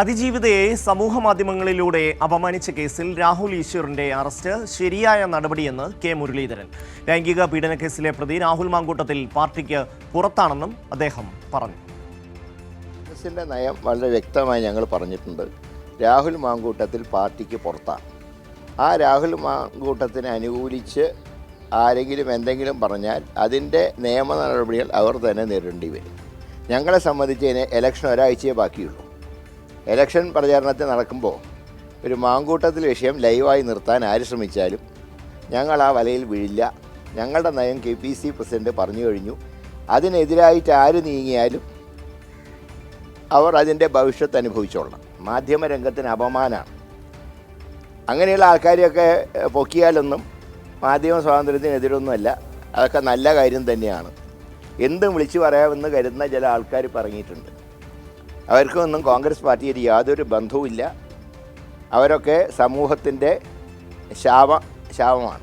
അതിജീവിതയെ സമൂഹമാധ്യമങ്ങളിലൂടെ അപമാനിച്ച കേസിൽ രാഹുൽ ഈശ്വറിന്റെ അറസ്റ്റ് ശരിയായ നടപടിയെന്ന് കെ മുരളീധരൻ. ലൈംഗിക പീഡന കേസിലെ പ്രതി രാഹുൽ മാങ്കൂട്ടത്തിൽ പാർട്ടിക്ക് പുറത്താണെന്നും അദ്ദേഹം പറഞ്ഞു. കോൺഗ്രസിൻ്റെ നയം വളരെ വ്യക്തമായി ഞങ്ങൾ പറഞ്ഞിട്ടുണ്ട്. രാഹുൽ മാങ്കൂട്ടത്തിൽ പാർട്ടിക്ക് പുറത്താണ്. ആ രാഹുൽ മാങ്കൂട്ടത്തിനെ അനുകൂലിച്ച് ആരെങ്കിലും എന്തെങ്കിലും പറഞ്ഞാൽ അതിൻ്റെ നിയമ നടപടികൾ അവർ തന്നെ നേരിടേണ്ടി വരും. ഞങ്ങളെ സംബന്ധിച്ച് ഇലക്ഷൻ ഒരാഴ്ചയെ ബാക്കിയുള്ളൂ. ഇലക്ഷൻ പ്രചാരണത്തിൽ നടക്കുമ്പോൾ ഒരു മാങ്കൂട്ടത്തിൽ വിഷയം ലൈവായി നിർത്താൻ ആര് ശ്രമിച്ചാലും ഞങ്ങൾ ആ വലയിൽ വീഴില്ല. ഞങ്ങളുടെ നയം KPC പ്രസിഡന്റ് പറഞ്ഞു കഴിഞ്ഞു. അതിനെതിരായിട്ട് ആര് നീങ്ങിയാലും അവർ അതിൻ്റെ ഭവിഷ്യത്ത് അനുഭവിച്ചോളണം. മാധ്യമരംഗത്തിന് അപമാനമാണ്. അങ്ങനെയുള്ള ആൾക്കാരെയൊക്കെ പൊക്കിയാലൊന്നും മാധ്യമ സ്വാതന്ത്ര്യത്തിനെതിരൊന്നുമല്ല. അതൊക്കെ നല്ല കാര്യം തന്നെയാണ്. എന്തും വിളിച്ചു പറയാമെന്ന് കരുതുന്ന ചില ആൾക്കാർ പറഞ്ഞിട്ടുണ്ട്. അവർക്കൊന്നും കോൺഗ്രസ് പാർട്ടിയിൽ യാതൊരു ബന്ധവുമില്ല. അവരൊക്കെ സമൂഹത്തിൻ്റെ ശാപമാണ്.